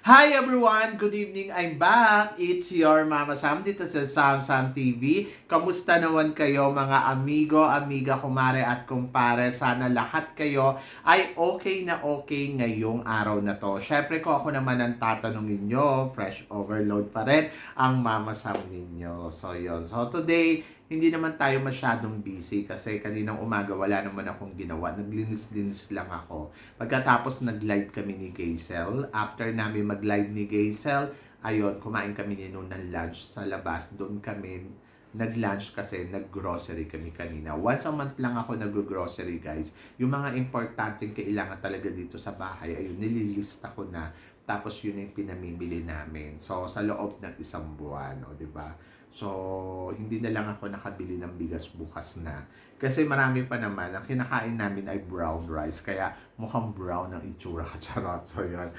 Hi everyone! Good evening! I'm back! It's your Mama Sam dito sa Sam Sam TV. Kamusta naman kayo mga amigo, amiga, kumare at kumpare? Sana lahat kayo ay okay na okay ngayong araw na to. Syempre ko ako naman ang tatanungin nyo, fresh overload pa rin ang Mama Sam ninyo. So yun. So today, hindi naman tayo masyadong busy kasi kaninang umaga wala naman akong ginawa. Naglinis-linis lang ako. Pagkatapos nag-live kami ni Gaisel. After namin mag-live ni Gaisel, ayun, kumain kami ni noon ng lunch sa labas. Doon kami nag-lunch kasi nag-grocery kami kanina. Once a month lang ako nag-grocery, guys. Yung mga importanteng kailangan talaga dito sa bahay, ayun, nililista ko na. Tapos yun yung pinamimili namin. So, sa loob ng isang buwan, o, diba? So, hindi na lang ako nakabili ng bigas bukas na. Kasi marami pa naman, ang kinakain namin ay brown rice. Kaya mukhang brown ang itsura ka, charot. So, yun.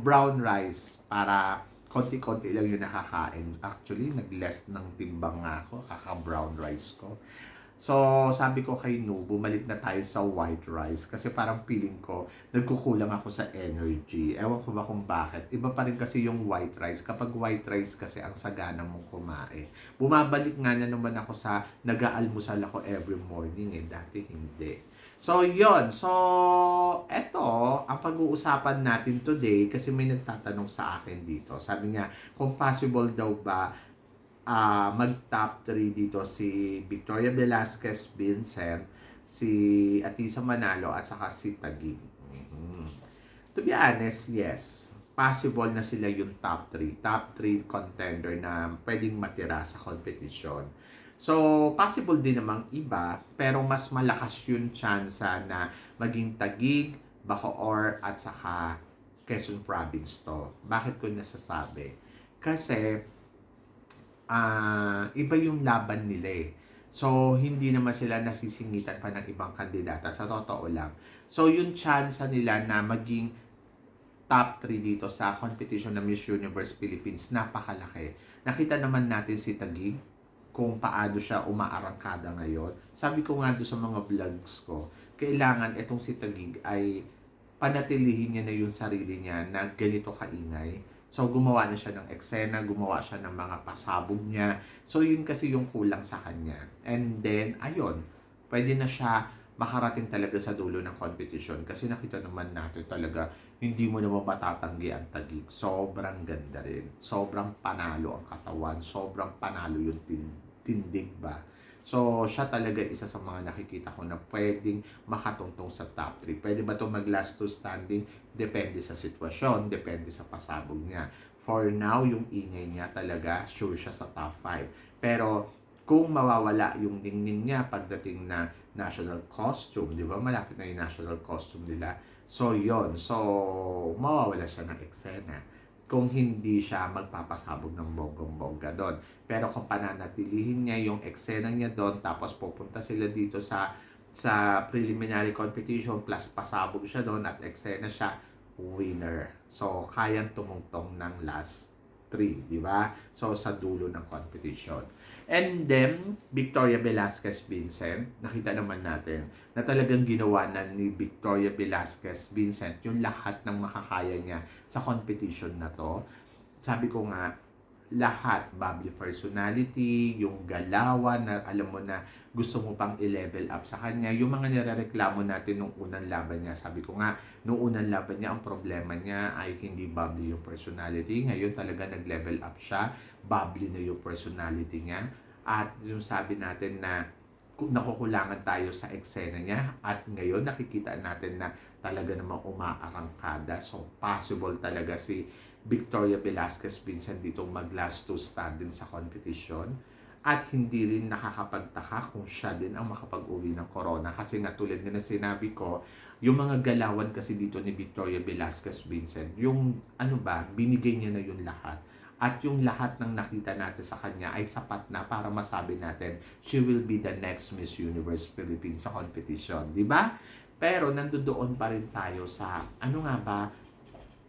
Brown rice para konti-konti lang yung nakakain. Actually, nag-less ng timbang nga ako, kaka-brown rice ko. So, sabi ko kay Nu, bumalik na tayo sa white rice kasi parang feeling ko, nagkukulang ako sa energy. Ewan ko ba kung bakit. Iba pa rin kasi yung white rice. Kapag white rice kasi ang sagana mong kumain. Bumabalik nga na naman ako sa nag-aalmusal ako every morning eh. Dati hindi. So, yon. So, eto, ang pag-uusapan natin today kasi may nagtatanong sa akin dito. Sabi niya, kung possible daw ba mag-top 3 dito si Victoria Velasquez Vincent, si Atisa Manalo, at saka si Taguig. To be honest, yes. Possible na sila yung top 3. Top 3 contender na pwedeng matira sa competition. So, possible din namang iba, pero mas malakas yung chance na maging Taguig, Bacoor, at saka Quezon Province to. Bakit ko nasasabi? Kasi, iba yung laban nila eh. So, hindi naman sila nasisingitan pa ng ibang kandidata. Sa totoo lang. So, yung chance nila na maging top 3 dito sa competition ng Miss Universe Philippines, napakalaki. Nakita naman natin si Taguig, kung paano siya umaarangkada ngayon. Sabi ko nga doon sa mga vlogs ko, kailangan itong si Taguig ay panatilihin niya na yung sarili niya na ganito kaingay. So, gumawa na siya ng eksena, gumawa siya ng mga pasabog niya. So, yun kasi yung kulang sa kanya. And then, ayun, pwede na siya makarating talaga sa dulo ng competition. Kasi nakita naman natin talaga, hindi mo naman matatanggi ang Taguig. Sobrang ganda rin. Sobrang panalo ang katawan. Sobrang panalo yung tindig ba. So, siya talaga isa sa mga nakikita ko na pwedeng makatungtong sa top 3. Pwede ba ito mag-last to standing? Depende sa sitwasyon, depende sa pasabog niya. For now, yung ingay niya talaga, sure siya sa top 5. Pero, kung mawawala yung ningning niya pagdating na national costume, di ba? Malapit na yung national costume nila. So, yon. So, mawawala siya ng eksena kung hindi siya magpapasabog ng bonggong-bongga doon. Pero kung pananatilihin niya yung eksena niya doon, tapos pupunta sila dito sa preliminary competition, plus pasabog siya doon at eksena siya, winner. So, kayang tumungtong ng last 3, di ba? So, sa dulo ng competition. And then, Victoria Velasquez Vincent, nakita naman natin na talagang ginawa na ni Victoria Velasquez Vincent yung lahat ng makakaya niya sa competition na to. Sabi ko nga, lahat, bubbly personality, yung galawan na alam mo na gusto mo pang i-level up sa kanya. Yung mga nirereklamo natin nung unang laban niya. Sabi ko nga, nung unang laban niya, ang problema niya ay hindi bubbly yung personality. Ngayon talaga nag-level up siya. Bubbly na yung personality niya. At yung sabi natin na nakukulangan tayo sa eksena niya. At ngayon nakikita natin na talaga namang umaarangkada. So possible talaga si Victoria Velasquez Vincent dito mag-last to standing sa competition. At hindi rin nakakapagtaka kung siya din ang makapag-uwi ng corona. Kasi nga tulad nga na sinabi ko, yung mga galawan kasi dito ni Victoria Velasquez Vincent, yung ano ba, binigay niya na yung lahat. At yung lahat ng nakita natin sa kanya ay sapat na para masabi natin, she will be the next Miss Universe Philippines sa competition. Di ba? Pero nandoon pa rin tayo sa, ano nga ba,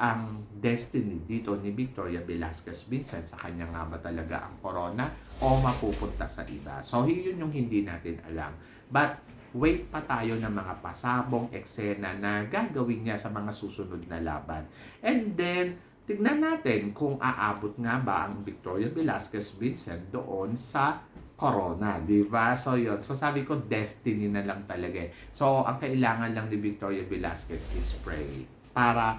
ang destiny dito ni Victoria Velasquez Vincent, sa kanya nga ba talaga ang corona o mapupunta sa iba. So, yun yung hindi natin alam. But, wait pa tayo ng mga pasabong eksena na gagawin niya sa mga susunod na laban. And then, tignan natin kung aabot nga ba ang Victoria Velasquez Vincent doon sa Corona, di ba? So, yun. So, sabi ko, destiny na lang talaga eh. So, ang kailangan lang ni Victoria Velasquez is pray para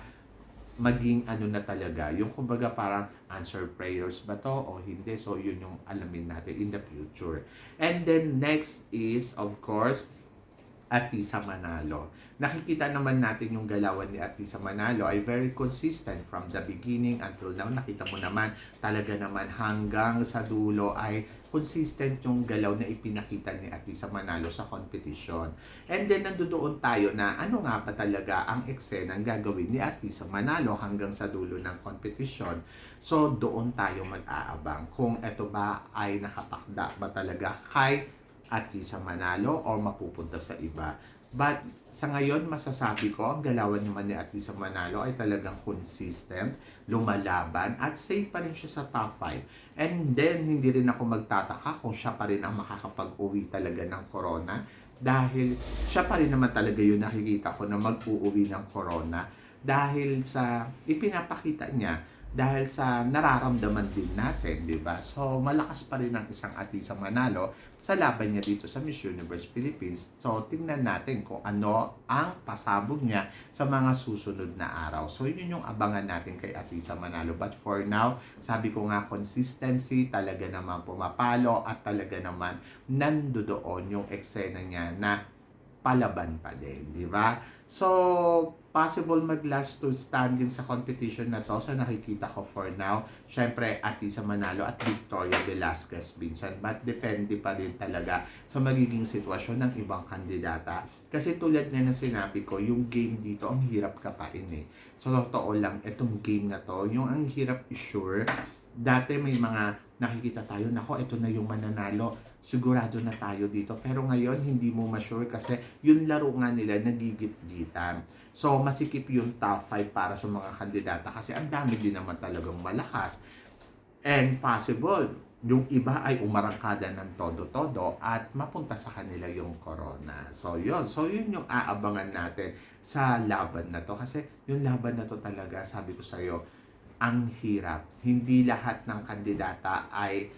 maging ano na talaga, yung kumbaga parang answer prayers ba to o hindi. So, yun yung alamin natin in the future. And then, next is, of course, Atisa Manalo. Nakikita naman natin yung galawan ni Atisa Manalo ay very consistent from the beginning until now. Nakita mo naman, talaga naman hanggang sa dulo ay consistent yung galaw na ipinakita ni Atisa Manalo sa competition. And then nandoon tayo na ano nga ba talaga ang eksenang gagawin ni Atisa Manalo hanggang sa dulo ng competition. So doon tayo mag-aabang kung ito ba ay nakapakda ba talaga kay Atisa Manalo or mapupunta sa iba. But sa ngayon, masasabi ko, ang galawan naman ni Atisa Manalo ay talagang consistent, lumalaban, at safe pa rin siya sa top 5. And then, hindi rin ako magtataka kung siya pa rin ang makakapag-uwi talaga ng corona dahil siya pa rin naman talaga yung nakikita ko na mag-uuwi ng corona dahil sa ipinapakita niya, dahil sa nararamdaman din natin, di ba? So, malakas pa rin ang isang Atisa Manalo sa laban niya dito sa Miss Universe Philippines. So, tingnan natin kung ano ang pasabog niya sa mga susunod na araw. So, yun yung abangan natin kay Atisa Manalo. But for now, sabi ko nga, consistency, talaga naman pumapalo at talaga naman nandoon yung eksena niya na palaban pa din, di ba? So, possible mag-last to standing sa competition na to sa nakikita ko for now. Syempre, Atisa Manalo at Victoria Velasquez Vincent. But depende pa din talaga sa magiging sitwasyon ng ibang kandidata. Kasi tulad nga na sinabi ko, yung game dito, ang hirap kapain eh. So, totoo lang, itong game na to, yung ang hirap i-sure. Dati may mga nakikita tayo, nako, ito na yung mananalo, sigurado na tayo dito. Pero ngayon, hindi mo ma-sure kasi yung laro nga nila nagigit-gitan. So, masikip yung top 5 para sa mga kandidata kasi ang dami din naman talagang malakas. And possible, yung iba ay umarangkada ng todo-todo at mapunta sa kanila yung corona. So, yun. So, yun yung aabangan natin sa laban na to. Kasi yung laban na to talaga, sabi ko sa'yo, ang hirap. Hindi lahat ng kandidata ay,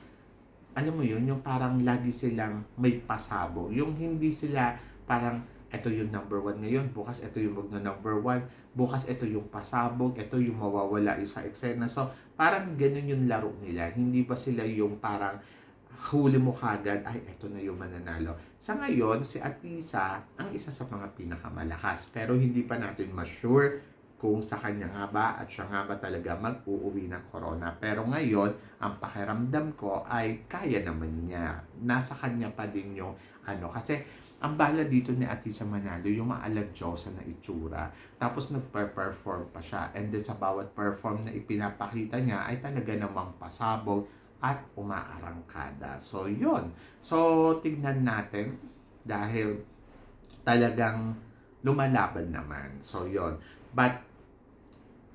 alam mo yun, yung parang lagi silang may pasabog. Yung hindi sila parang, ito yung number 1 ngayon, bukas ito yung number 1, bukas ito yung pasabog, ito yung mawawala sa eksena. So, parang ganun yung laro nila. Hindi ba sila yung parang huli mo kagad, ay, ito na yung mananalo. Sa ngayon, si Atisa ang isa sa mga pinakamalakas. Pero hindi pa natin ma-sure kung sa kanya nga ba at siya nga ba talaga mag-uuwi ng corona. Pero ngayon, ang pakiramdam ko ay kaya naman niya. Nasa kanya pa din yung ano. Kasi ang bala dito ni Atisa Manalo, yung maaladyosa na itsura. Tapos nagpe-perform pa siya. And then sa bawat perform na ipinapakita niya ay talaga namang pasabog at umaarangkada. So, yun. So, tignan natin dahil talagang lumalaban naman. So, yun. But,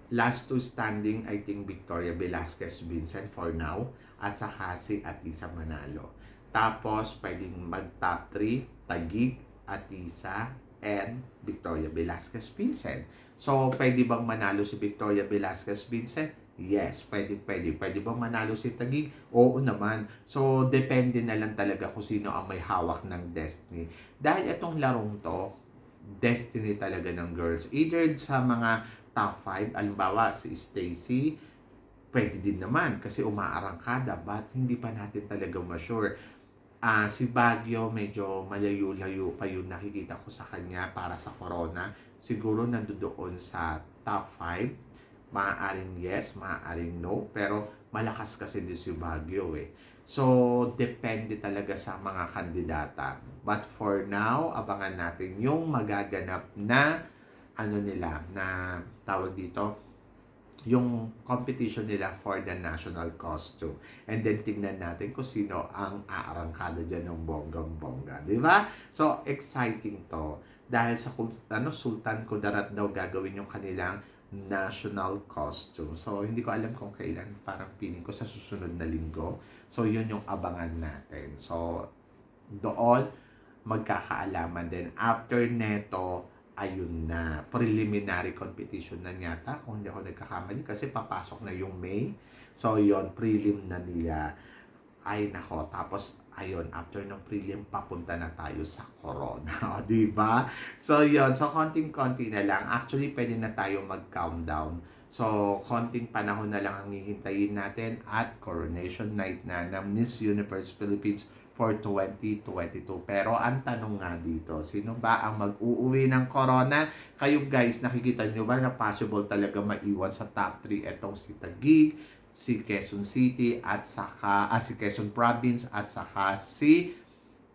last two standing, I think Victoria Velasquez Vincent for now. At saka si Atisa Manalo. Tapos, pwedeng mag-top 3, Taguig, Atisa, and Victoria Velasquez Vincent. So, pwede bang manalo si Victoria Velasquez Vincent? Yes, pwede. Pwede bang manalo si Taguig? Oo naman. So, depende na lang talaga kung sino ang may hawak ng destiny. Dahil itong larong to, destiny talaga ng girls. Either sa mga top 5, alimbawa si Stacy, pwede din naman kasi umaarangkada, but hindi pa natin talaga ma-sure. Si Baguio, medyo malayo-layo pa yung nakikita ko sa kanya para sa corona. Siguro nandoon sa top 5. Maaaring yes, maaaring no. Pero malakas kasi din si Baguio eh. So, depende talaga sa mga kandidata. But for now, abangan natin yung magaganap na ano nila, na tawag dito, yung competition nila for the national costume. And then tingnan natin kung sino ang aarangkada dyan ng bonggang-bongga. Di ba? So, exciting to. Dahil sa Sultan Kudarat daw gagawin yung kanilang national costume. So, hindi ko alam kung kailan. Parang feeling ko sa susunod na linggo. So, yun yung abangan natin. So, doon magkakaalaman din. After neto, ayun na, preliminary competition na yata, kung hindi ako nagkakamali, kasi papasok na yung May. So, yon prelim na nila. Ay, nako. Tapos, ayun, after ng prelim, papunta na tayo sa corona. O, diba? So, yon. So, konting-konti na lang. Actually, pwede na tayo mag-countdown. So, konting panahon na lang ang hihintayin natin at coronation night na ng Miss Universe Philippines for 2022. Pero ang tanong nga dito, sino ba ang mag-uuwi ng corona? Kayo guys, nakikita nyo ba na possible talaga maiwan sa top 3 etong si Taguig, si Quezon City, at saka si Quezon Province, at saka si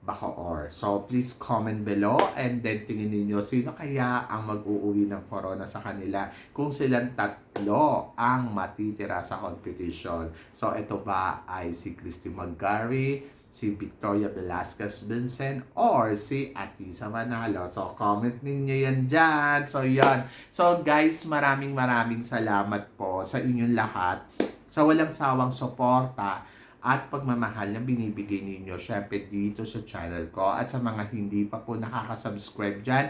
Bacoor. So, please comment below and then tingin ninyo sino kaya ang mag-uuwi ng corona sa kanila kung silang tatlo ang matitira sa competition. So, ito ba ay si Christy Magari, si Victoria Velasquez Vincent, or si Atisa Manalo? So, comment ninyo yan dyan. So, yan. So, guys, maraming salamat po sa inyong lahat sa walang sawang suporta at pagmamahal na binibigay ninyo syempre dito sa channel ko. At sa mga hindi pa po nakaka-subscribe dyan,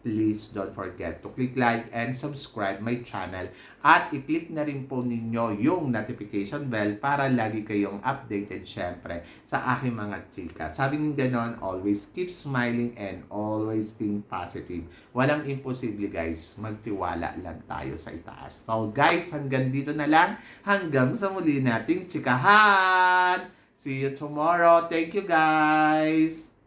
please don't forget to click like and subscribe my channel. At i-click na rin po ninyo yung notification bell para lagi kayong updated syempre sa aking mga chika. Sabi ng ganon, always keep smiling and always think positive. Walang imposible guys, magtiwala lang tayo sa itaas. So guys, hanggang dito na lang. Hanggang sa muli nating chikahan! See you tomorrow. Thank you guys!